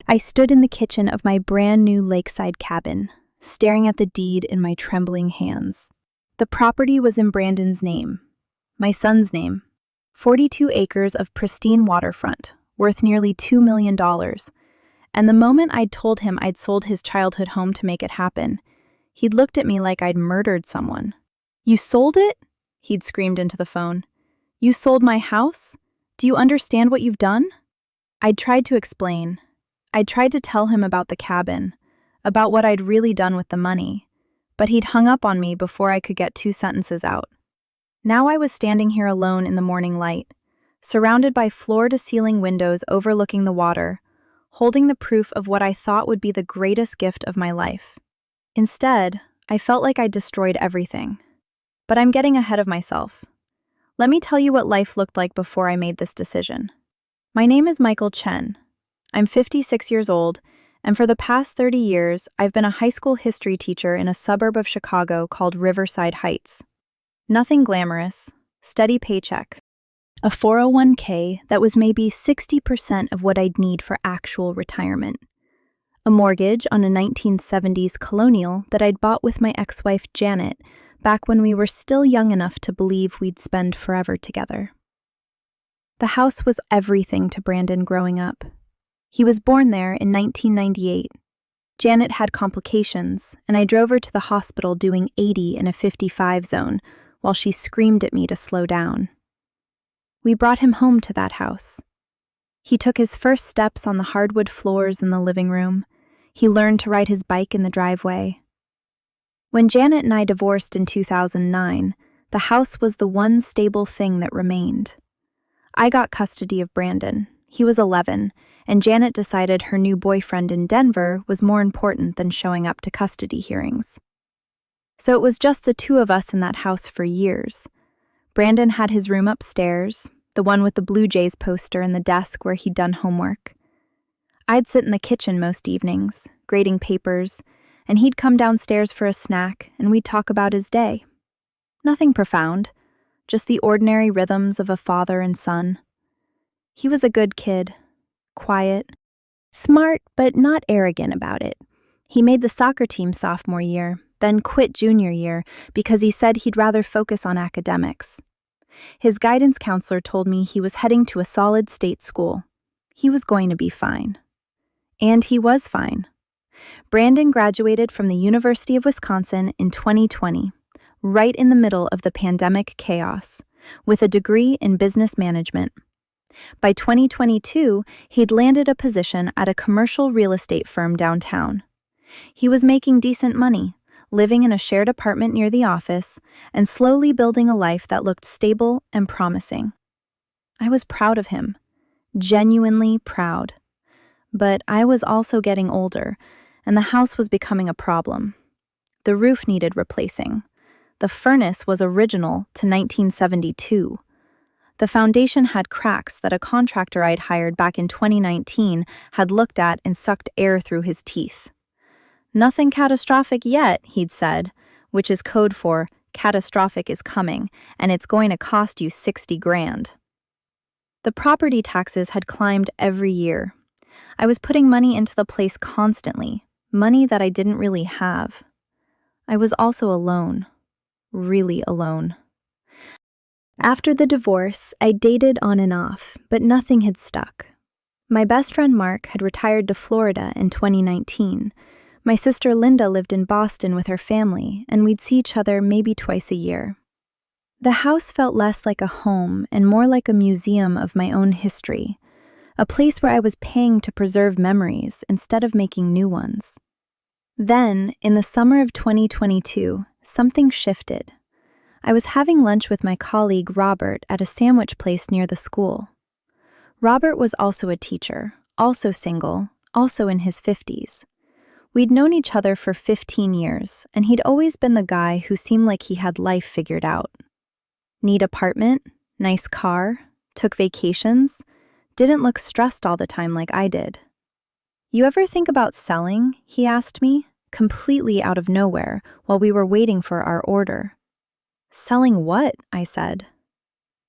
I stood in the kitchen of my brand new lakeside cabin, staring at the deed in my trembling hands. The property was in Brandon's name, my son's name. 42 acres of pristine waterfront, worth nearly $2 million. And the moment I'd told him I'd sold his childhood home to make it happen, he'd looked at me like I'd murdered someone. "You sold it?" he'd screamed into the phone. "You sold my house? Do you understand what you've done?" I'd tried to explain. I'd tried to tell him about the cabin, about what I'd really done with the money, but he'd hung up on me before I could get 2 sentences out. Now I was standing here alone in the morning light, surrounded by floor-to-ceiling windows overlooking the water, holding the proof of what I thought would be the greatest gift of my life. Instead, I felt like I'd destroyed everything. But I'm getting ahead of myself. Let me tell you what life looked like before I made this decision. My name is Michael Chen. I'm 56 years old, and for the past 30 years, I've been a high school history teacher in a suburb of Chicago called Riverside Heights. Nothing glamorous, steady paycheck. A 401k that was maybe 60% of what I'd need for actual retirement. A mortgage on a 1970s Colonial that I'd bought with my ex-wife Janet back when we were still young enough to believe we'd spend forever together. The house was everything to Brandon growing up. He was born there in 1998. Janet had complications, and I drove her to the hospital doing 80 in a 55 zone while she screamed at me to slow down. We brought him home to that house. He took his first steps on the hardwood floors in the living room. He learned to ride his bike in the driveway. When Janet and I divorced in 2009, the house was the one stable thing that remained. I got custody of Brandon. He was 11, and Janet decided her new boyfriend in Denver was more important than showing up to custody hearings. So it was just the 2 of us in that house for years. Brandon had his room upstairs, the one with the Blue Jays poster and the desk where he'd done homework. I'd sit in the kitchen most evenings, grading papers, and he'd come downstairs for a snack and we'd talk about his day. Nothing profound, just the ordinary rhythms of a father and son. He was a good kid, quiet, smart but not arrogant about it. He made the soccer team sophomore year, then quit junior year because he said he'd rather focus on academics. His guidance counselor told me he was heading to a solid state school. He was going to be fine. And he was fine. Brandon graduated from the University of Wisconsin in 2020, right in the middle of the pandemic chaos, with a degree in business management. By 2022, he'd landed a position at a commercial real estate firm downtown. He was making decent money, living in a shared apartment near the office, and slowly building a life that looked stable and promising. I was proud of him, genuinely proud. But I was also getting older, and the house was becoming a problem. The roof needed replacing. The furnace was original to 1972. The foundation had cracks that a contractor I'd hired back in 2019 had looked at and sucked air through his teeth. "Nothing catastrophic yet," he'd said, which is code for catastrophic is coming, and it's going to cost you 60 grand. The property taxes had climbed every year. I was putting money into the place constantly, money that I didn't really have. I was also alone, really alone. After the divorce, I dated on and off, but nothing had stuck. My best friend Mark had retired to Florida in 2019. My sister Linda lived in Boston with her family, and we'd see each other maybe twice a year. The house felt less like a home and more like a museum of my own history, a place where I was paying to preserve memories instead of making new ones. Then, in the summer of 2022, something shifted. I was having lunch with my colleague Robert at a sandwich place near the school. Robert was also a teacher, also single, also in his 50s. We'd known each other for 15 years, and he'd always been the guy who seemed like he had life figured out. Neat apartment, nice car, took vacations, didn't look stressed all the time like I did. "You ever think about selling?" he asked me, completely out of nowhere, while we were waiting for our order. "Selling what?" I said.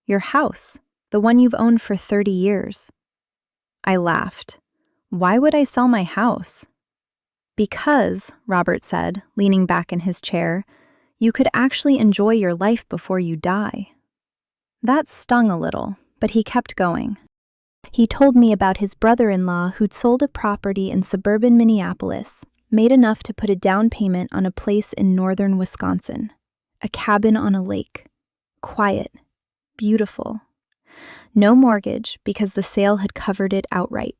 "Your house, the one you've owned for 30 years. I laughed. Why would I sell my house? Because, Robert said, leaning back in his chair, you could actually enjoy your life before you die. That stung a little, but he kept going. He told me about his brother-in-law who'd sold a property in suburban Minneapolis, made enough to put a down payment on a place in northern Wisconsin, a cabin on a lake. Quiet, beautiful. No mortgage because the sale had covered it outright.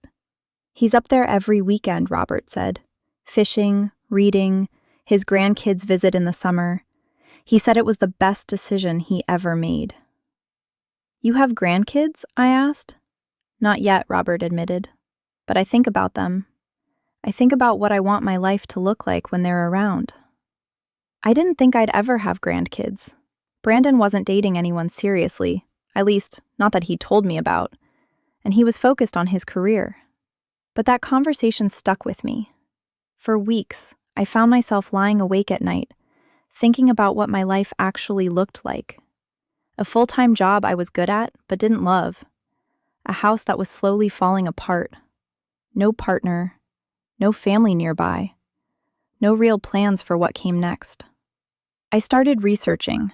He's up there every weekend, Robert said. Fishing, reading, his grandkids visit in the summer. He said it was the best decision he ever made. You have grandkids? I asked. Not yet, Robert admitted. But I think about them. I think about what I want my life to look like when they're around. I didn't think I'd ever have grandkids. Brandon wasn't dating anyone seriously, at least not that he told me about, and he was focused on his career. But that conversation stuck with me. For weeks, I found myself lying awake at night, thinking about what my life actually looked like. A full-time job I was good at but didn't love. A house that was slowly falling apart. No partner. No family nearby. No real plans for what came next. I started researching.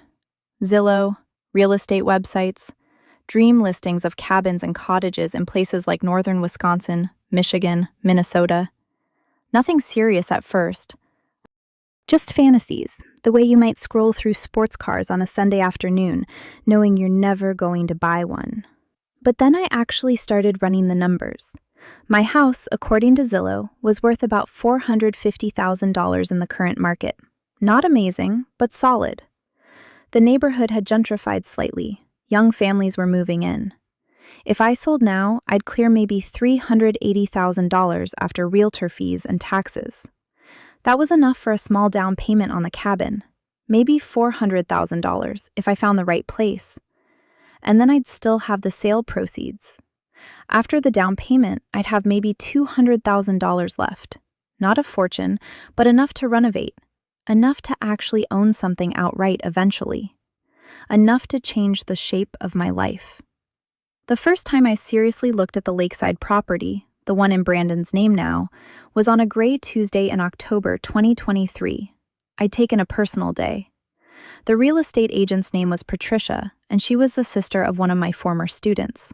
Zillow, real estate websites, dream listings of cabins and cottages in places like northern Wisconsin, Michigan, Minnesota. Nothing serious at first. Just fantasies, the way you might scroll through sports cars on a Sunday afternoon, knowing you're never going to buy one. But then I actually started running the numbers. My house, according to Zillow, was worth about $450,000 in the current market. Not amazing, but solid. The neighborhood had gentrified slightly. Young families were moving in. If I sold now, I'd clear maybe $380,000 after realtor fees and taxes. That was enough for a small down payment on the cabin, maybe $400,000 if I found the right place. And then I'd still have the sale proceeds. After the down payment, I'd have maybe $200,000 left. Not a fortune, but enough to renovate. Enough to actually own something outright eventually. Enough to change the shape of my life. The first time I seriously looked at the lakeside property, the one in Brandon's name now, was on a gray Tuesday in October 2023. I'd taken a personal day. The real estate agent's name was Patricia, and she was the sister of one of my former students.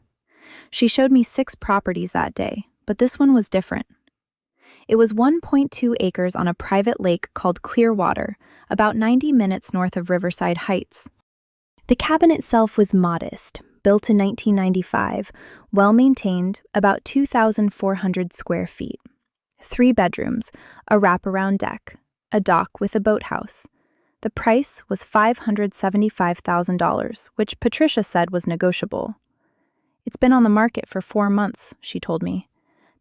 She showed me 6 properties that day, but this one was different. It was 1.2 acres on a private lake called Clearwater, about 90 minutes north of Riverside Heights. The cabin itself was modest, built in 1995, well-maintained, about 2,400 square feet. 3 bedrooms, a wraparound deck, a dock with a boathouse. The price was $575,000, which Patricia said was negotiable. It's been on the market for 4 months, she told me.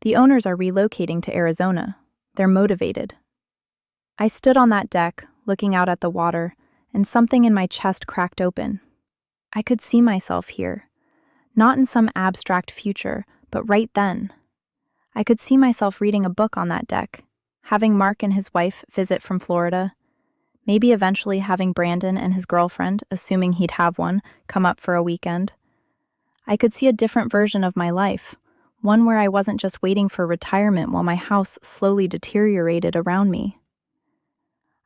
The owners are relocating to Arizona. They're motivated. I stood on that deck, looking out at the water, and something in my chest cracked open. I could see myself here. Not in some abstract future, but right then. I could see myself reading a book on that deck, having Mark and his wife visit from Florida, maybe eventually having Brandon and his girlfriend, assuming he'd have one, come up for a weekend. I could see a different version of my life, one where I wasn't just waiting for retirement while my house slowly deteriorated around me.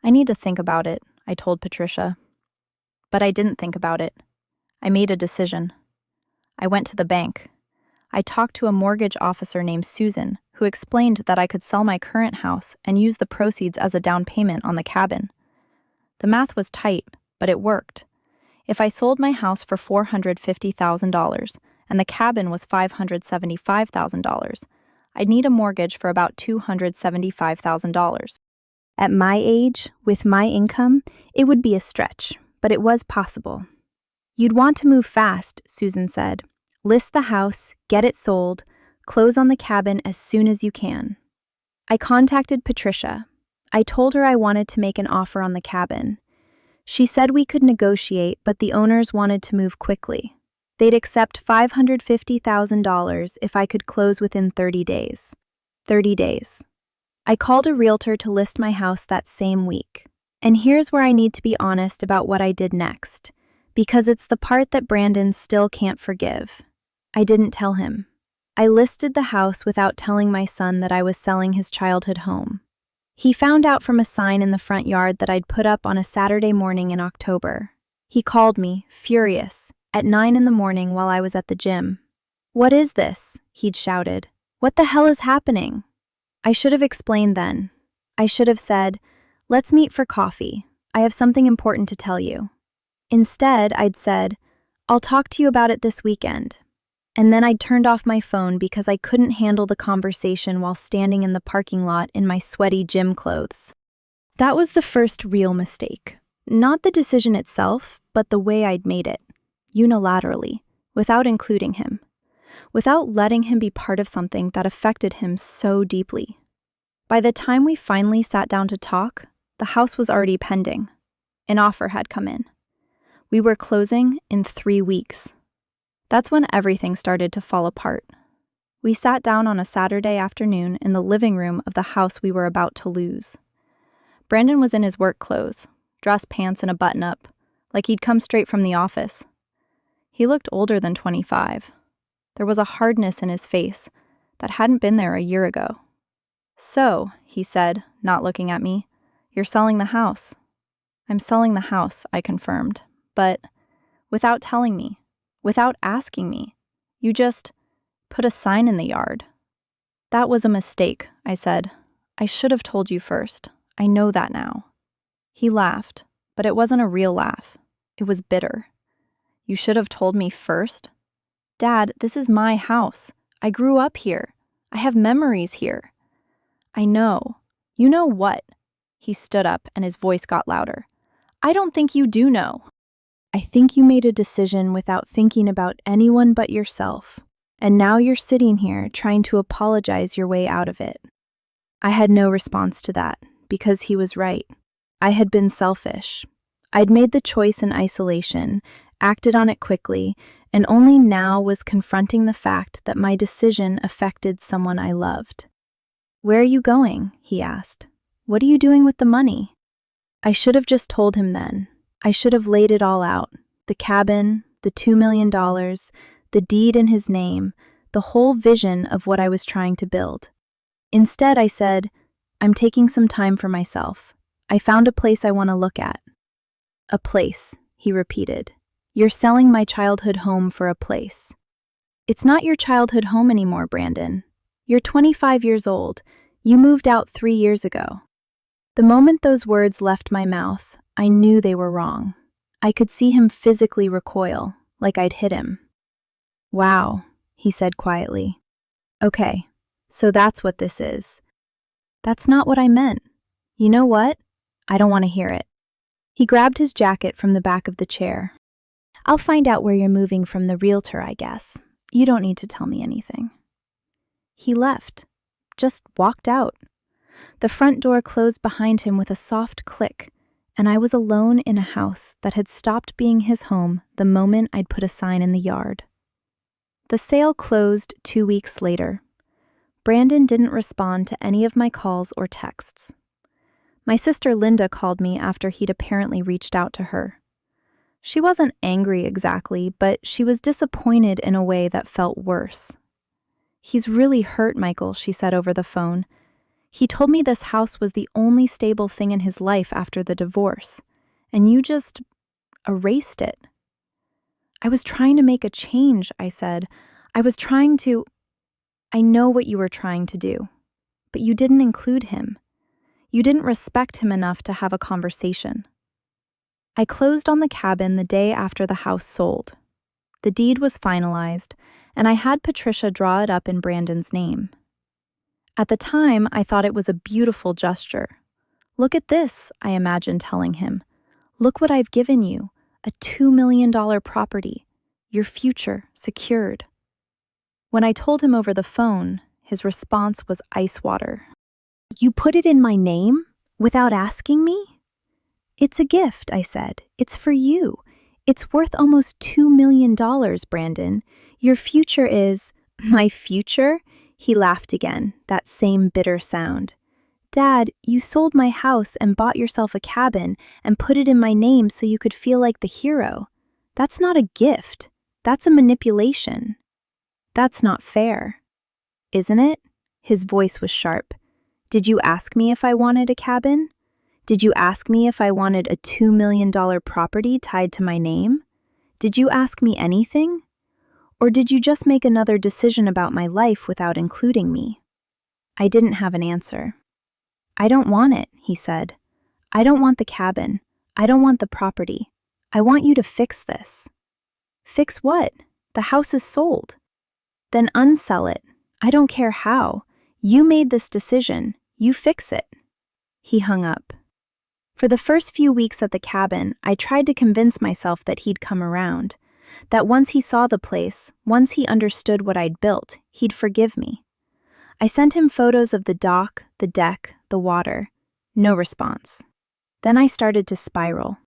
I need to think about it, I told Patricia. But I didn't think about it. I made a decision. I went to the bank. I talked to a mortgage officer named Susan, who explained that I could sell my current house and use the proceeds as a down payment on the cabin. The math was tight, but it worked. If I sold my house for $450,000 and the cabin was $575,000, I'd need a mortgage for about $275,000. At my age, with my income, it would be a stretch, but it was possible. You'd want to move fast, Susan said. List the house, get it sold, close on the cabin as soon as you can. I contacted Patricia. I told her I wanted to make an offer on the cabin. She said we could negotiate, but the owners wanted to move quickly. They'd accept $550,000 if I could close within 30 days. 30 days. I called a realtor to list my house that same week. And here's where I need to be honest about what I did next, because it's the part that Brandon still can't forgive. I didn't tell him. I listed the house without telling my son that I was selling his childhood home. He found out from a sign in the front yard that I'd put up on a Saturday morning in October. He called me, furious, at 9 in the morning while I was at the gym. "What is this?" he'd shouted. "What the hell is happening?" I should have explained then. I should have said, "Let's meet for coffee. I have something important to tell you." Instead, I'd said, "I'll talk to you about it this weekend." And then I'd turned off my phone because I couldn't handle the conversation while standing in the parking lot in my sweaty gym clothes. That was the first real mistake. Not the decision itself, but the way I'd made it, unilaterally, without including him, without letting him be part of something that affected him so deeply. By the time we finally sat down to talk, the house was already pending. An offer had come in. We were closing in 3 weeks. That's when everything started to fall apart. We sat down on a Saturday afternoon in the living room of the house we were about to lose. Brandon was in his work clothes, dress pants and a button-up, like he'd come straight from the office. He looked older than 25. There was a hardness in his face that hadn't been there a year ago. "So," he said, not looking at me, "you're selling the house." "I'm selling the house," I confirmed, "but without telling me. Without asking me. You just put a sign in the yard." "That was a mistake," I said. "I should have told you first. I know that now." He laughed, but it wasn't a real laugh. It was bitter. "You should have told me first? Dad, this is my house. I grew up here. I have memories here." "I know. You know what?" He stood up and his voice got louder. "I don't think you do know. I think you made a decision without thinking about anyone but yourself, and now you're sitting here trying to apologize your way out of it." I had no response to that, because he was right. I had been selfish. I'd made the choice in isolation, acted on it quickly, and only now was confronting the fact that my decision affected someone I loved. "Where are you going?" he asked. "What are you doing with the money?" I should have just told him then. I should have laid it all out. The cabin, the $2 million, the deed in his name, the whole vision of what I was trying to build. Instead, I said, "I'm taking some time for myself. I found a place I want to look at." "A place," he repeated. "You're selling my childhood home for a place." "It's not your childhood home anymore, Brandon. You're 25 years old. You moved out 3 years ago." The moment those words left my mouth, I knew they were wrong. I could see him physically recoil, like I'd hit him. "Wow," he said quietly. "Okay, so that's what this is." "That's not what I meant." "You know what? I don't want to hear it." He grabbed his jacket from the back of the chair. "I'll find out where you're moving from the realtor, I guess. You don't need to tell me anything." He left, just walked out. The front door closed behind him with a soft click, and I was alone in a house that had stopped being his home the moment I'd put a sign in the yard. The sale closed 2 weeks later. Brandon didn't respond to any of my calls or texts. My sister Linda called me after he'd apparently reached out to her. She wasn't angry exactly, but she was disappointed in a way that felt worse. "He's really hurt, Michael," she said over the phone. "He told me this house was the only stable thing in his life after the divorce, and you just erased it." "I was trying to make a change," I said. "I was trying to—" "I know what you were trying to do, but you didn't include him. You didn't respect him enough to have a conversation." I closed on the cabin the day after the house sold. The deed was finalized, and I had Patricia draw it up in Brandon's name. At the time, I thought it was a beautiful gesture. "Look at this," I imagined telling him. "Look what I've given you, a $2 million property, your future secured." When I told him over the phone, his response was ice water. "You put it in my name? Without asking me?" "It's a gift," I said. "It's for you. It's worth almost $2 million, Brandon. Your future is—" "My future?" He laughed again, that same bitter sound. "Dad, you sold my house and bought yourself a cabin and put it in my name so you could feel like the hero. That's not a gift. That's a manipulation." "That's not fair." Isn't it? His voice was sharp. Did you ask me if I wanted a cabin? Did you ask me if I wanted a $2 million property tied to my name? Did you ask me anything? Or did you just make another decision about my life without including me? I didn't have an answer. I don't want it, he said. I don't want the cabin. I don't want the property. I want you to fix this. Fix what? The house is sold. Then unsell it. I don't care how. You made this decision. You fix it. He hung up. For the first few weeks at the cabin, I tried to convince myself that he'd come around, that once he saw the place, once he understood what I'd built, he'd forgive me. I sent him photos of the dock, the deck, the water. No response. Then I started to spiral.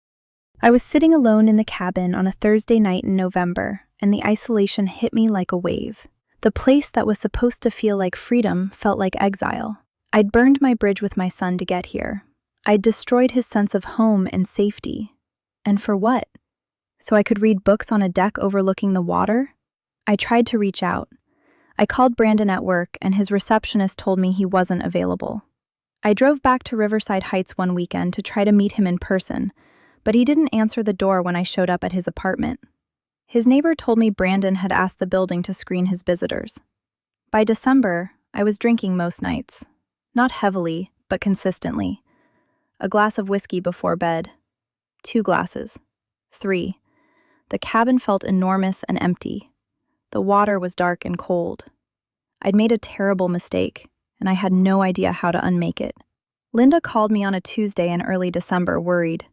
I was sitting alone in the cabin on a Thursday night in November, and the isolation hit me like a wave. The place that was supposed to feel like freedom felt like exile. I'd burned my bridge with my son to get here. I'd destroyed his sense of home and safety. And for what? So I could read books on a deck overlooking the water? I tried to reach out. I called Brandon at work, and his receptionist told me he wasn't available. I drove back to Riverside Heights one weekend to try to meet him in person, but he didn't answer the door when I showed up at his apartment. His neighbor told me Brandon had asked the building to screen his visitors. By December, I was drinking most nights. Not heavily, but consistently. A glass of whiskey before bed. 2 glasses. 3. The cabin felt enormous and empty. The water was dark and cold. I'd made a terrible mistake, and I had no idea how to unmake it. Linda called me on a Tuesday in early December, worried.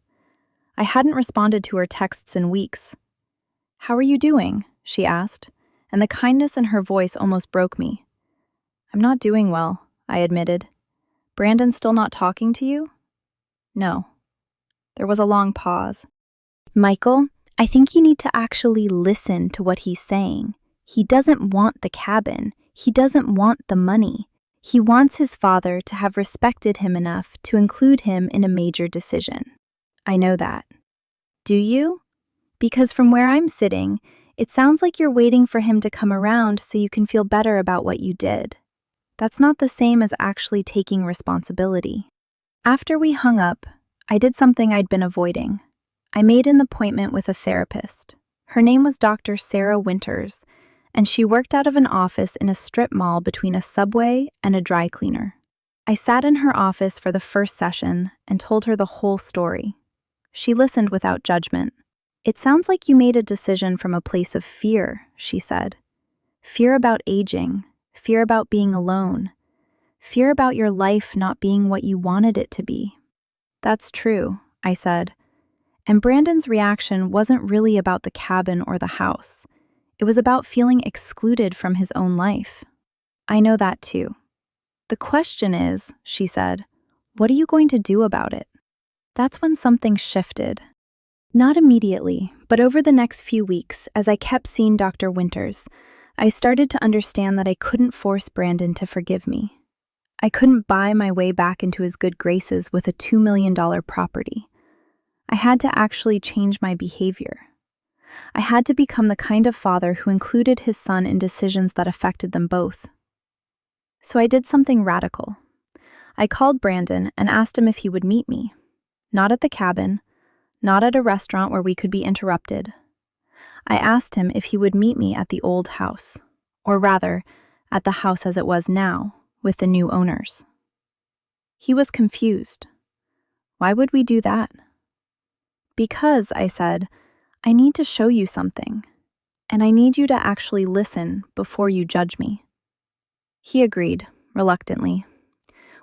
I hadn't responded to her texts in weeks. "How are you doing?" she asked, and the kindness in her voice almost broke me. "I'm not doing well," I admitted. "Brandon's still not talking to you?" "No." There was a long pause. "Michael, I think you need to actually listen to what he's saying. He doesn't want the cabin. He doesn't want the money. He wants his father to have respected him enough to include him in a major decision." I know that. Do you? Because from where I'm sitting, it sounds like you're waiting for him to come around so you can feel better about what you did. That's not the same as actually taking responsibility. After we hung up, I did something I'd been avoiding. I made an appointment with a therapist. Her name was Dr. Sarah Winters, and she worked out of an office in a strip mall between a Subway and a dry cleaner. I sat in her office for the first session and told her the whole story. She listened without judgment. "It sounds like you made a decision from a place of fear," she said. "Fear about aging, fear about being alone, fear about your life not being what you wanted it to be." "That's true," I said. And Brandon's reaction wasn't really about the cabin or the house. It was about feeling excluded from his own life. "I know that too. The question is," she said, "what are you going to do about it?" That's when something shifted. Not immediately, but over the next few weeks, as I kept seeing Dr. Winters, I started to understand that I couldn't force Brandon to forgive me. I couldn't buy my way back into his good graces with a $2 million property. I had to actually change my behavior. I had to become the kind of father who included his son in decisions that affected them both. So I did something radical. I called Brandon and asked him if he would meet me. Not at the cabin, not at a restaurant where we could be interrupted. I asked him if he would meet me at the old house, or rather, at the house as it was now, with the new owners. He was confused. Why would we do that? "Because," I said, "I need to show you something, and I need you to actually listen before you judge me." He agreed, reluctantly.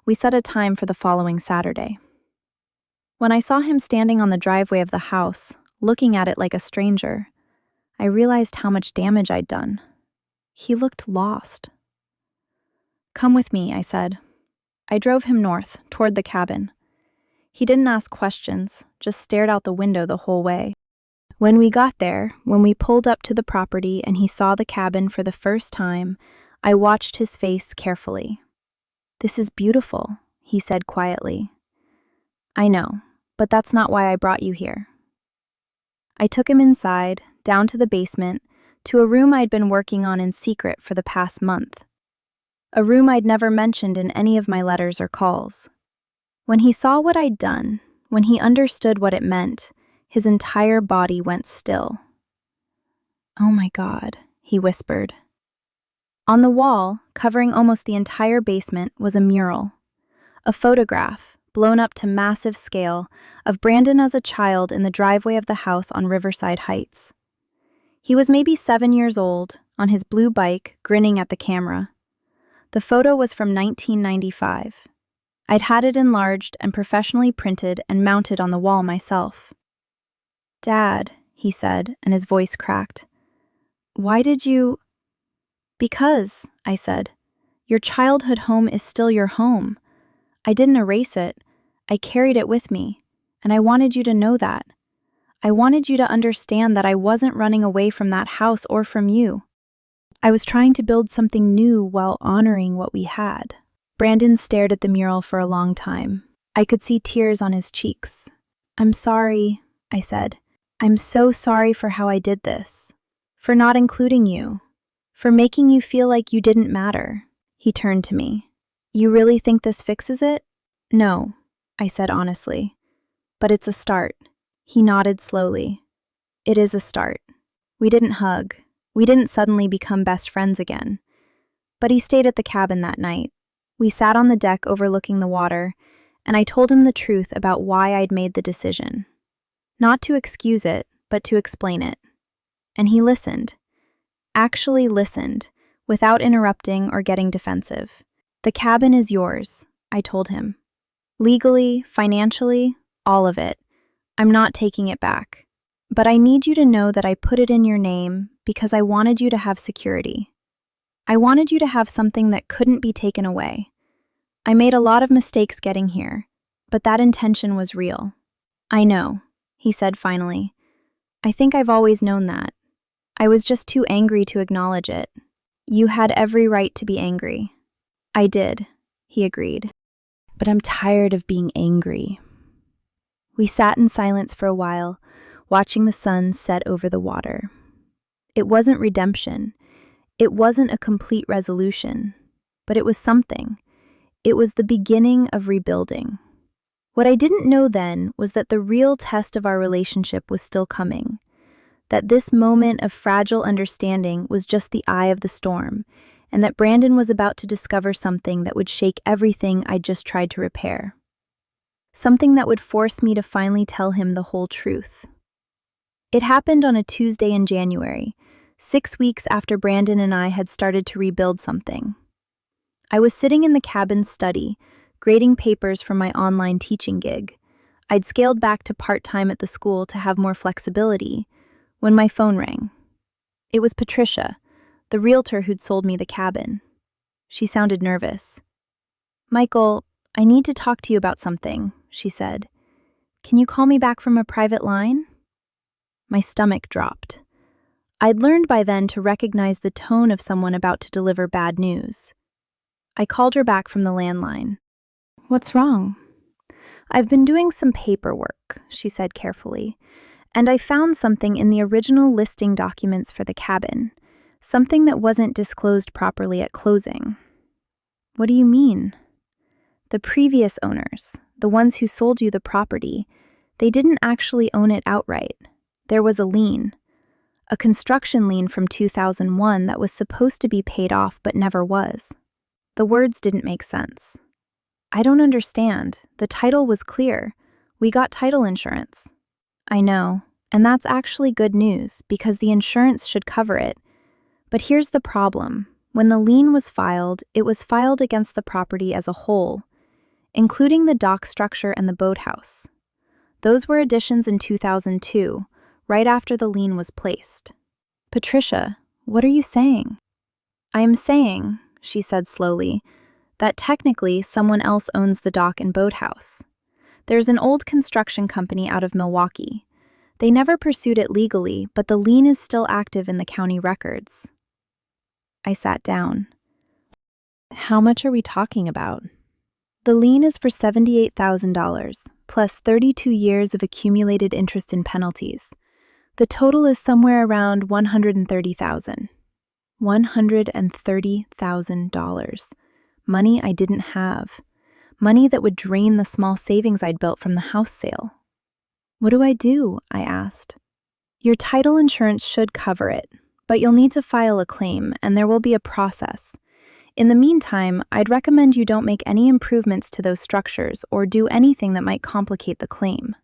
We set a time for the following Saturday. When I saw him standing on the driveway of the house, looking at it like a stranger, I realized how much damage I'd done. He looked lost. "Come with me," I said. I drove him north, toward the cabin. He didn't ask questions, just stared out the window the whole way. When we got there, when we pulled up to the property and he saw the cabin for the first time, I watched his face carefully. "This is beautiful," he said quietly. "I know, but that's not why I brought you here." I took him inside, down to the basement, to a room I'd been working on in secret for the past month. a room I'd never mentioned in any of my letters or calls. When he saw what I'd done, when he understood what it meant, his entire body went still. "Oh my God," he whispered. On the wall, covering almost the entire basement, was a mural. A photograph, blown up to massive scale, of Brandon as a child in the driveway of the house on Riverside Heights. He was maybe 7 years old, on his blue bike, grinning at the camera. The photo was from 1995. I'd had it enlarged and professionally printed and mounted on the wall myself. "Dad," he said, and his voice cracked. "Why did you—" "Because," I said, "your childhood home is still your home. I didn't erase it. I carried it with me, and I wanted you to know that. I wanted you to understand that I wasn't running away from that house or from you. I was trying to build something new while honoring what we had." Brandon stared at the mural for a long time. I could see tears on his cheeks. "I'm sorry," I said. "I'm so sorry for how I did this. For not including you. For making you feel like you didn't matter." He turned to me. "You really think this fixes it?" "No," I said honestly. "But it's a start." He nodded slowly. "It is a start." We didn't hug. We didn't suddenly become best friends again. But he stayed at the cabin that night. We sat on the deck overlooking the water, and I told him the truth about why I'd made the decision. Not to excuse it, but to explain it. And he listened. Actually listened, without interrupting or getting defensive. "The cabin is yours," I told him. "Legally, financially, all of it. I'm not taking it back. But I need you to know that I put it in your name because I wanted you to have security. I wanted you to have something that couldn't be taken away. I made a lot of mistakes getting here, but that intention was real." "I know," he said finally. "I think I've always known that. I was just too angry to acknowledge it." "You had every right to be angry." "I did," he agreed. "But I'm tired of being angry." We sat in silence for a while, watching the sun set over the water. It wasn't redemption. It wasn't a complete resolution. But it was something. It was the beginning of rebuilding. What I didn't know then was that the real test of our relationship was still coming. That this moment of fragile understanding was just the eye of the storm, and that Brandon was about to discover something that would shake everything I'd just tried to repair. Something that would force me to finally tell him the whole truth. It happened on a Tuesday in January, 6 weeks after Brandon and I had started to rebuild something. I was sitting in the cabin's study, grading papers from my online teaching gig. I'd scaled back to part-time at the school to have more flexibility, when my phone rang. It was Patricia, the realtor who'd sold me the cabin. She sounded nervous. "Michael, I need to talk to you about something," she said. "Can you call me back from a private line?" My stomach dropped. I'd learned by then to recognize the tone of someone about to deliver bad news. I called her back from the landline. "What's wrong?" "I've been doing some paperwork," she said carefully, "and I found something in the original listing documents for the cabin, something that wasn't disclosed properly at closing." "What do you mean?" "The previous owners, the ones who sold you the property, they didn't actually own it outright. There was a lien. A construction lien from 2001 that was supposed to be paid off but never was." The words didn't make sense. "I don't understand. The title was clear. We got title insurance." "I know, and that's actually good news because the insurance should cover it. But here's the problem. When the lien was filed, it was filed against the property as a whole, including the dock structure and the boathouse. Those were additions in 2002, right after the lien was placed." "Patricia, what are you saying?" "I am saying," she said slowly, "that technically someone else owns the dock and boathouse. There's an old construction company out of Milwaukee. They never pursued it legally, but the lien is still active in the county records." I sat down. "How much are we talking about?" "The lien is for $78,000, plus 32 years of accumulated interest and penalties. The total is somewhere around $130,000. $130,000. Money I didn't have. Money that would drain the small savings I'd built from the house sale. What do I do? I asked. Your title insurance should cover it, but you'll need to file a claim and there will be a process. In the meantime, I'd recommend you don't make any improvements to those structures or do anything that might complicate the claim.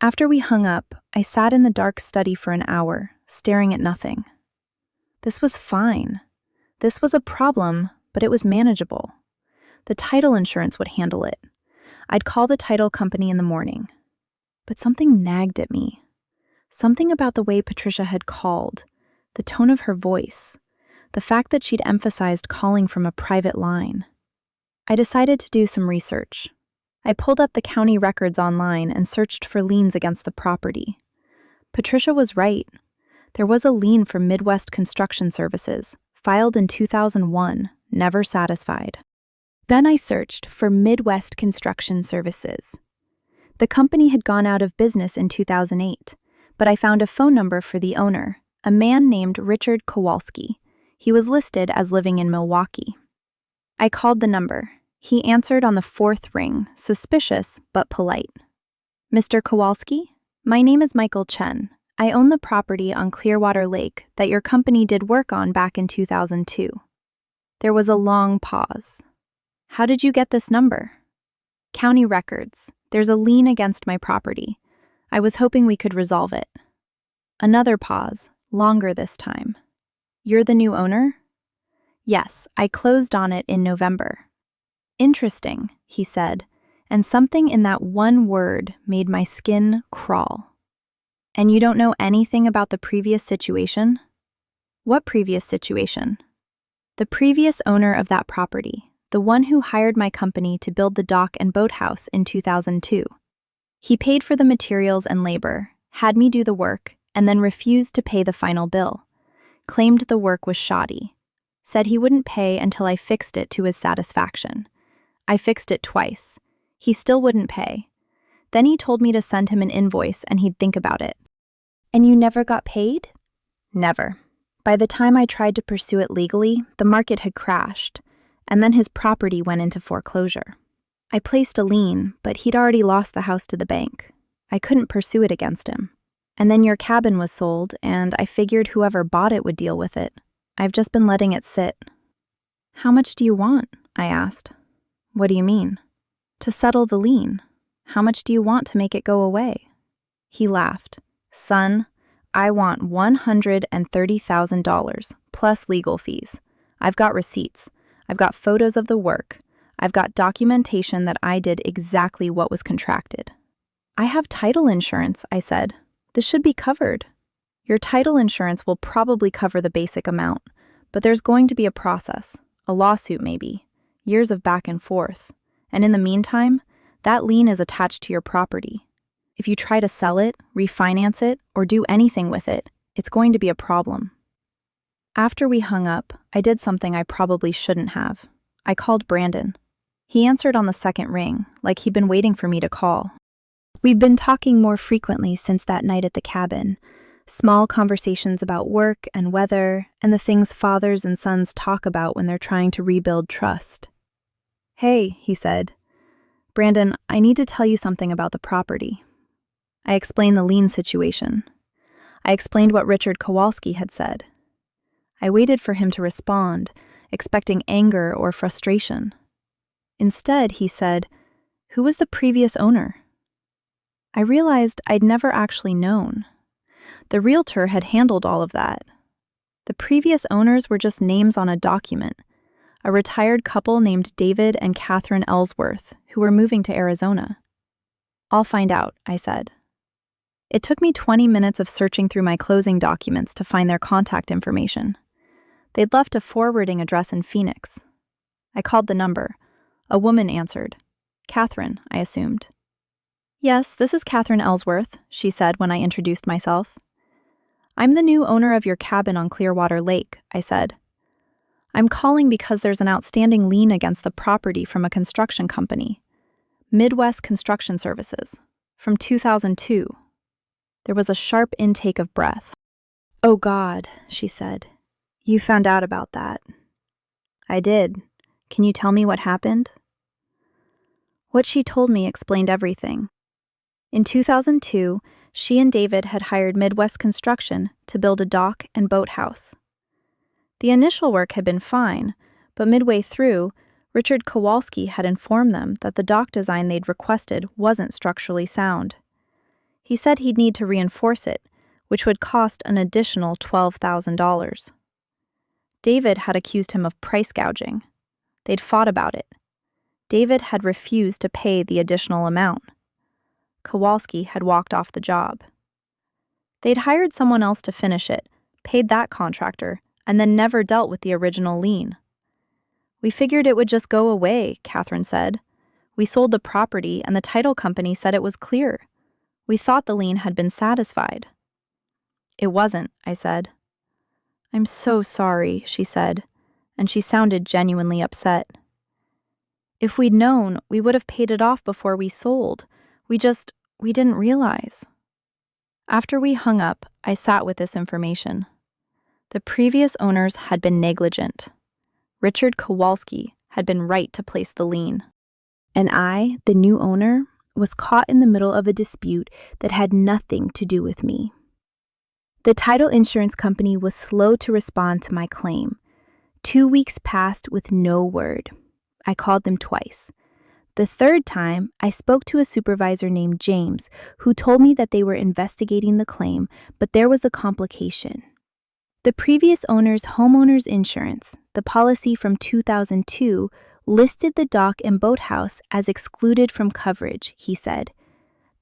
After we hung up, I sat in the dark study for an hour, staring at nothing. This was fine. This was a problem, but it was manageable. The title insurance would handle it. I'd call the title company in the morning. But something nagged at me. Something about the way Patricia had called, the tone of her voice, the fact that she'd emphasized calling from a private line. I decided to do some research. I pulled up the county records online and searched for liens against the property. Patricia was right. There was a lien for Midwest Construction Services, filed in 2001, never satisfied. Then I searched for Midwest Construction Services. The company had gone out of business in 2008, but I found a phone number for the owner, a man named Richard Kowalski. He was listed as living in Milwaukee. I called the number. He answered on the fourth ring, suspicious but polite. Mr. Kowalski? My name is Michael Chen. I own the property on Clearwater Lake that your company did work on back in 2002. There was a long pause. How did you get this number? County records. There's a lien against my property. I was hoping we could resolve it. Another pause, longer this time. You're the new owner? Yes, I closed on it in November. Interesting, he said, and something in that one word made my skin crawl. And you don't know anything about the previous situation? What previous situation? The previous owner of that property, the one who hired my company to build the dock and boathouse in 2002. He paid for the materials and labor, had me do the work, and then refused to pay the final bill. Claimed the work was shoddy. Said he wouldn't pay until I fixed it to his satisfaction. I fixed it twice. He still wouldn't pay. Then he told me to send him an invoice and he'd think about it. And you never got paid? Never. By the time I tried to pursue it legally, the market had crashed, and then his property went into foreclosure. I placed a lien, but he'd already lost the house to the bank. I couldn't pursue it against him. And then your cabin was sold, and I figured whoever bought it would deal with it. I've just been letting it sit. How much do you want? I asked. What do you mean? To settle the lien. How much do you want to make it go away? He laughed. Son, I want $130,000 plus legal fees. I've got receipts. I've got photos of the work. I've got documentation that I did exactly what was contracted. I have title insurance, I said. This should be covered. Your title insurance will probably cover the basic amount, but there's going to be a process, a lawsuit maybe, years of back and forth. And in the meantime, that lien is attached to your property. If you try to sell it, refinance it, or do anything with it, it's going to be a problem. After we hung up, I did something I probably shouldn't have. I called Brandon. He answered on the second ring, like he'd been waiting for me to call. We'd been talking more frequently since that night at the cabin. Small conversations about work and weather and the things fathers and sons talk about when they're trying to rebuild trust. Hey, he said. Brandon, I need to tell you something about the property. I explained the lien situation. I explained what Richard Kowalski had said. I waited for him to respond, expecting anger or frustration. Instead, he said, "Who was the previous owner?" I realized I'd never actually known. The realtor had handled all of that. The previous owners were just names on a document, a retired couple named David and Catherine Ellsworth, who were moving to Arizona. I'll find out, I said. It took me 20 minutes of searching through my closing documents to find their contact information. They'd left a forwarding address in Phoenix. I called the number. A woman answered. Catherine, I assumed. Yes, this is Catherine Ellsworth, she said when I introduced myself. I'm the new owner of your cabin on Clearwater Lake, I said. I'm calling because there's an outstanding lien against the property from a construction company, Midwest Construction Services, from 2002. There was a sharp intake of breath. Oh God, she said. You found out about that. I did. Can you tell me what happened? What she told me explained everything. In 2002, she and David had hired Midwest Construction to build a dock and boathouse. The initial work had been fine, but midway through, Richard Kowalski had informed them that the dock design they'd requested wasn't structurally sound. He said he'd need to reinforce it, which would cost an additional $12,000. David had accused him of price gouging. They'd fought about it. David had refused to pay the additional amount. Kowalski had walked off the job. They'd hired someone else to finish it, paid that contractor, and then never dealt with the original lien. We figured it would just go away, Catherine said. We sold the property and the title company said it was clear. We thought the lien had been satisfied. It wasn't, I said. I'm so sorry, she said, and she sounded genuinely upset. If we'd known, we would have paid it off before we sold. We didn't realize. After we hung up, I sat with this information. The previous owners had been negligent. Richard Kowalski had been right to place the lien. And I, the new owner, was caught in the middle of a dispute that had nothing to do with me. The title insurance company was slow to respond to my claim. 2 weeks passed with no word. I called them twice. The third time, I spoke to a supervisor named James, who told me that they were investigating the claim, but there was a complication. The previous owner's homeowner's insurance, the policy from 2002, listed the dock and boathouse as excluded from coverage, he said.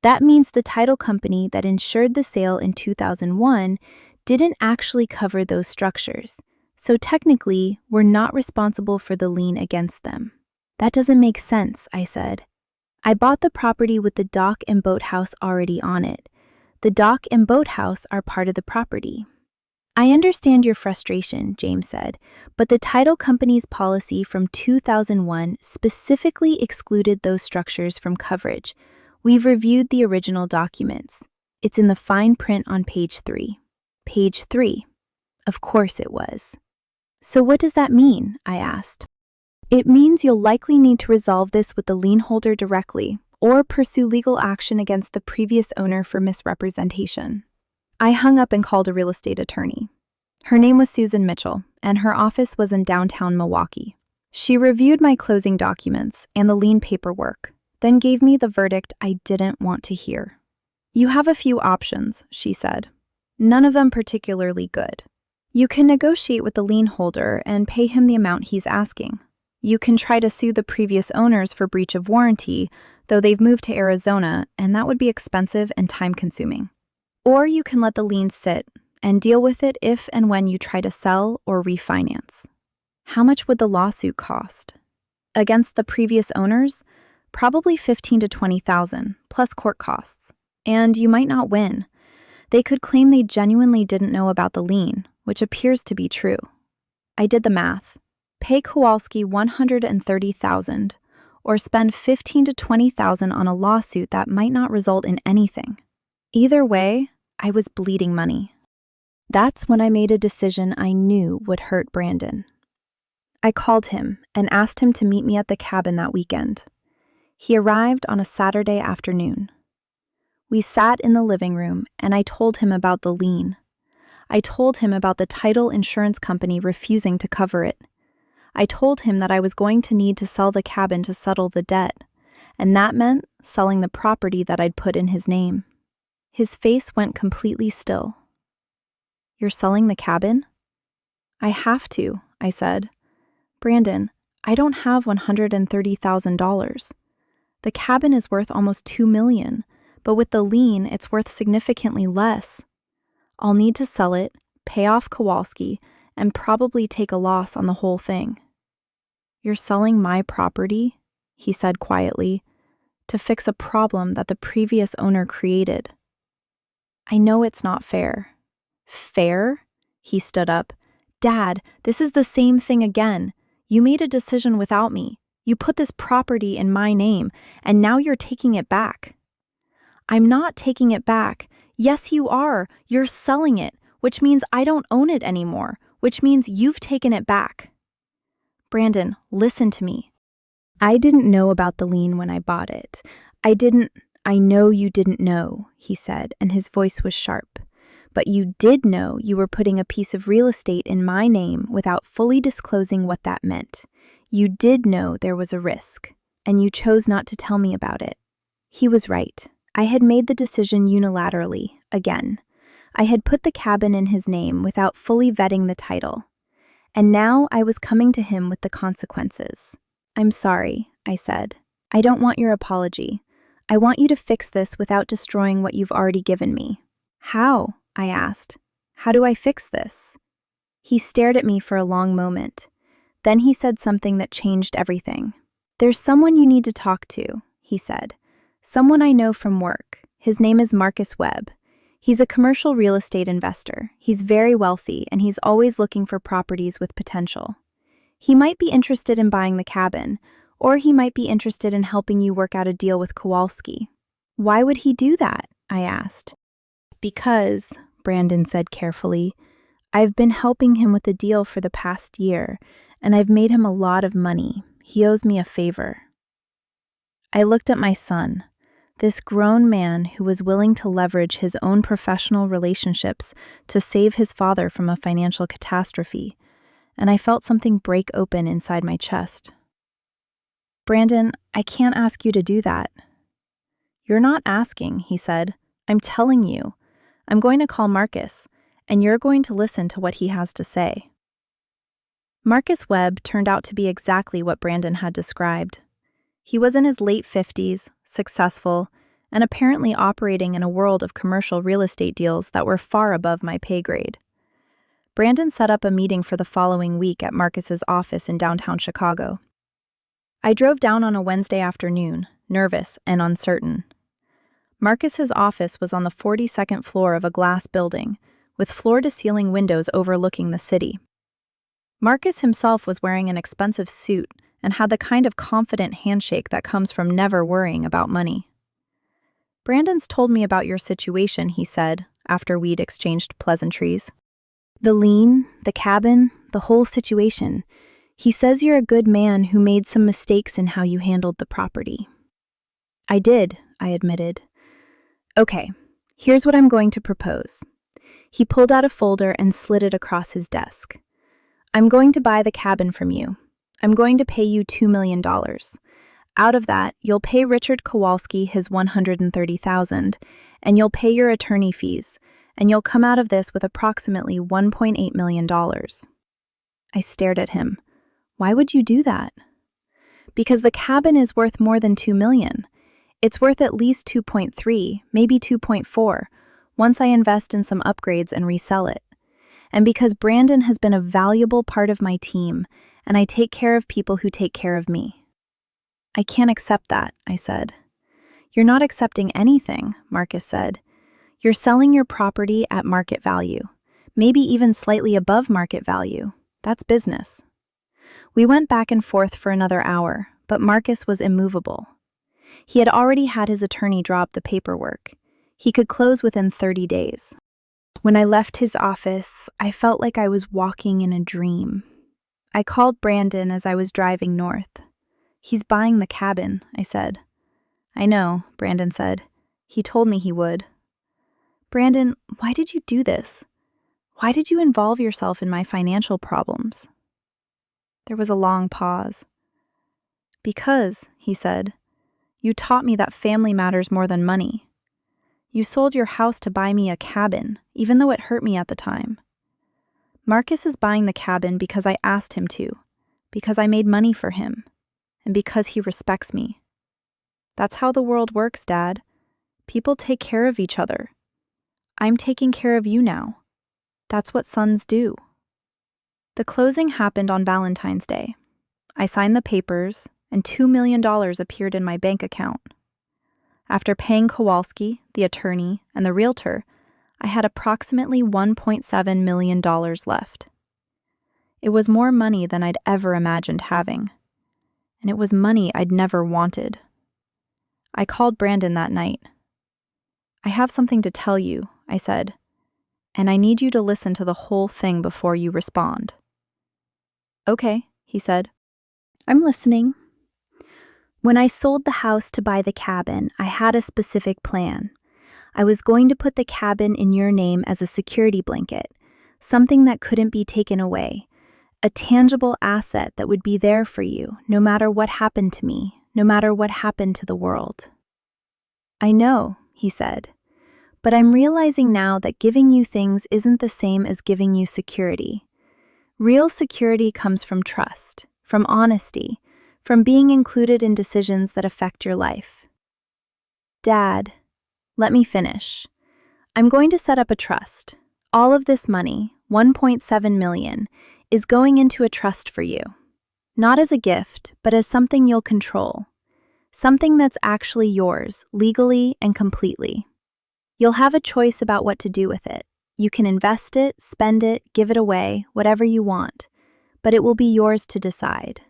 That means the title company that insured the sale in 2001 didn't actually cover those structures, so technically, we're not responsible for the lien against them. That doesn't make sense, I said. I bought the property with the dock and boathouse already on it. The dock and boathouse are part of the property. I understand your frustration, James said, but the title company's policy from 2001 specifically excluded those structures from coverage. We've reviewed the original documents. It's in the fine print on page 3. Page 3. Of course it was. So what does that mean? I asked. It means you'll likely need to resolve this with the lien holder directly or pursue legal action against the previous owner for misrepresentation. I hung up and called a real estate attorney. Her name was Susan Mitchell, and her office was in downtown Milwaukee. She reviewed my closing documents and the lien paperwork, then gave me the verdict I didn't want to hear. You have a few options, she said. None of them particularly good. You can negotiate with the lien holder and pay him the amount he's asking. You can try to sue the previous owners for breach of warranty, though they've moved to Arizona, and that would be expensive and time-consuming. Or you can let the lien sit and deal with it if and when you try to sell or refinance. How much would the lawsuit cost? Against the previous owners? Probably $15,000 to $20,000, plus court costs. And you might not win. They could claim they genuinely didn't know about the lien, which appears to be true. I did the math. Pay Kowalski $130,000, or spend $15,000 to $20,000 on a lawsuit that might not result in anything. Either way, I was bleeding money. That's when I made a decision I knew would hurt Brandon. I called him and asked him to meet me at the cabin that weekend. He arrived on a Saturday afternoon. We sat in the living room and I told him about the lien. I told him about the title insurance company refusing to cover it. I told him that I was going to need to sell the cabin to settle the debt, and that meant selling the property that I'd put in his name. His face went completely still. You're selling the cabin? I have to, I said. Brandon, I don't have $130,000. The cabin is worth almost $2 million, but with the lien, it's worth significantly less. I'll need to sell it, pay off Kowalski, and probably take a loss on the whole thing. You're selling my property, he said quietly, to fix a problem that the previous owner created. I know it's not fair. Fair? He stood up. Dad, this is the same thing again. You made a decision without me. You put this property in my name, and now you're taking it back. I'm not taking it back. Yes, you are. You're selling it, which means I don't own it anymore. which means you've taken it back. Brandon, listen to me. I didn't know about the lien when I bought it. I know you didn't know, he said, and his voice was sharp. But you did know you were putting a piece of real estate in my name without fully disclosing what that meant. You did know there was a risk, and you chose not to tell me about it. He was right. I had made the decision unilaterally, again. I had put the cabin in his name without fully vetting the title. And now I was coming to him with the consequences. I'm sorry, I said. I don't want your apology. I want you to fix this without destroying what you've already given me. How? I asked. How do I fix this? He stared at me for a long moment. Then he said something that changed everything. There's someone you need to talk to, he said. Someone I know from work. His name is Marcus Webb. He's a commercial real estate investor. He's very wealthy, and he's always looking for properties with potential. He might be interested in buying the cabin, or he might be interested in helping you work out a deal with Kowalski. Why would he do that? I asked. Because, Brandon said carefully, I've been helping him with a deal for the past year, and I've made him a lot of money. He owes me a favor. I looked at my son, this grown man who was willing to leverage his own professional relationships to save his father from a financial catastrophe, and I felt something break open inside my chest. Brandon, I can't ask you to do that. You're not asking, he said. I'm telling you. I'm going to call Marcus, and you're going to listen to what he has to say. Marcus Webb turned out to be exactly what Brandon had described. He was in his late 50s, successful, and apparently operating in a world of commercial real estate deals that were far above my pay grade. Brandon set up a meeting for the following week at Marcus's office in downtown Chicago. I drove down on a Wednesday afternoon, nervous and uncertain. Marcus's office was on the 42nd floor of a glass building, with floor-to-ceiling windows overlooking the city. Marcus himself was wearing an expensive suit and had the kind of confident handshake that comes from never worrying about money. Brandon's told me about your situation, he said, after we'd exchanged pleasantries. The lien, the cabin, the whole situation. He says you're a good man who made some mistakes in how you handled the property. I did, I admitted. Okay, here's what I'm going to propose. He pulled out a folder and slid it across his desk. I'm going to buy the cabin from you. I'm going to pay you $2 million. Out of that, you'll pay Richard Kowalski his $130,000, and you'll pay your attorney fees, and you'll come out of this with approximately $1.8 million. I stared at him. Why would you do that? Because the cabin is worth more than $2 million. It's worth at least 2.3, maybe 2.4, once I invest in some upgrades and resell it. And because Brandon has been a valuable part of my team, and I take care of people who take care of me. I can't accept that, I said. You're not accepting anything, Marcus said. You're selling your property at market value, maybe even slightly above market value. That's business. We went back and forth for another hour, but Marcus was immovable. He had already had his attorney draw up the paperwork. He could close within 30 days. When I left his office, I felt like I was walking in a dream. I called Brandon as I was driving north. He's buying the cabin, I said. I know, Brandon said. He told me he would. Brandon, why did you do this? Why did you involve yourself in my financial problems? There was a long pause. Because, he said, you taught me that family matters more than money. You sold your house to buy me a cabin, even though it hurt me at the time. Marcus is buying the cabin because I asked him to, because I made money for him, and because he respects me. That's how the world works, Dad. People take care of each other. I'm taking care of you now. That's what sons do. The closing happened on Valentine's Day. I signed the papers, and $2 million appeared in my bank account. After paying Kowalski, the attorney, and the realtor, I had approximately $1.7 million left. It was more money than I'd ever imagined having, and it was money I'd never wanted. I called Brandon that night. I have something to tell you, I said. and I need you to listen to the whole thing before you respond." "Okay," he said. "I'm listening." "When I sold the house to buy the cabin, I had a specific plan. I was going to put the cabin in your name as a security blanket, something that couldn't be taken away, a tangible asset that would be there for you no matter what happened to me, no matter what happened to the world." "I know," he said, "but I'm realizing now that giving you things isn't the same as giving you security. Real security comes from trust, from honesty, from being included in decisions that affect your life." "Dad, let me finish. I'm going to set up a trust. All of this money, 1.7 million, is going into a trust for you. Not as a gift, but as something you'll control. Something that's actually yours, legally and completely. You'll have a choice about what to do with it. You can invest it, spend it, give it away, whatever you want, but it will be yours to decide."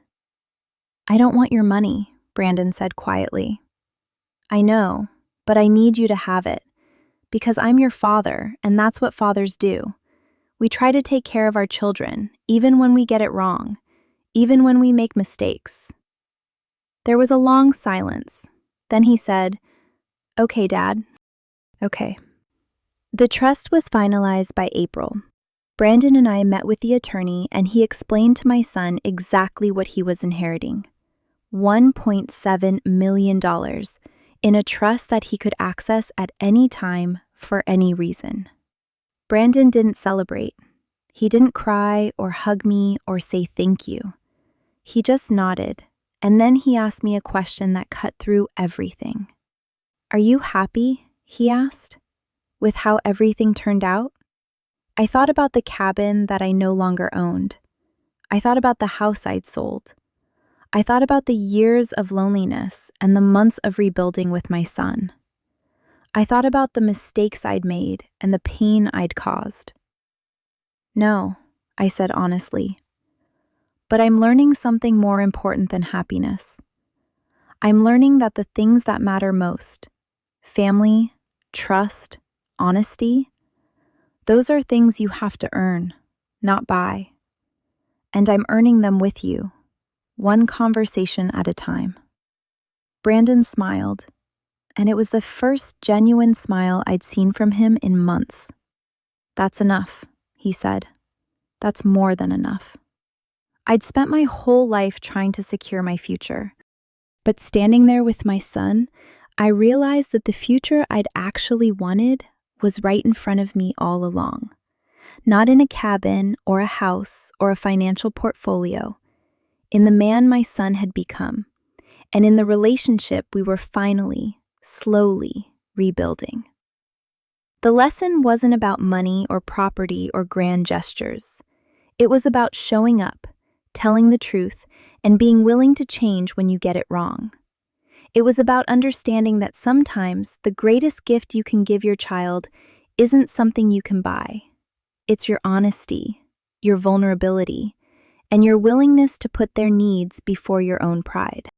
"I don't want your money," Brandon said quietly. "I know, but I need you to have it, because I'm your father, and that's what fathers do. We try to take care of our children, even when we get it wrong, even when we make mistakes." There was a long silence. Then he said, "Okay, Dad." "Okay." The trust was finalized by April. Brandon and I met with the attorney, and he explained to my son exactly what he was inheriting: $1.7 million in a trust that he could access at any time for any reason. Brandon didn't celebrate. He didn't cry or hug me or say thank you. He just nodded, and then he asked me a question that cut through everything. "Are you happy?" he asked, "with how everything turned out?" I thought about the cabin that I no longer owned. I thought about the house I'd sold. I thought about the years of loneliness and the months of rebuilding with my son. I thought about the mistakes I'd made and the pain I'd caused. "No," I said honestly, "but I'm learning something more important than happiness. I'm learning that the things that matter most, family, trust, honesty, those are things you have to earn, not buy. And I'm earning them with you, one conversation at a time." Brandon smiled, and it was the first genuine smile I'd seen from him in months. "That's enough," he said. "That's more than enough." I'd spent my whole life trying to secure my future, but standing there with my son, I realized that the future I'd actually wanted was right in front of me all along. Not in a cabin or a house or a financial portfolio, in the man my son had become, and in the relationship we were finally, slowly rebuilding. The lesson wasn't about money or property or grand gestures. It was about showing up, telling the truth, and being willing to change when you get it wrong. It was about understanding that sometimes the greatest gift you can give your child isn't something you can buy. It's your honesty, your vulnerability, and your willingness to put their needs before your own pride.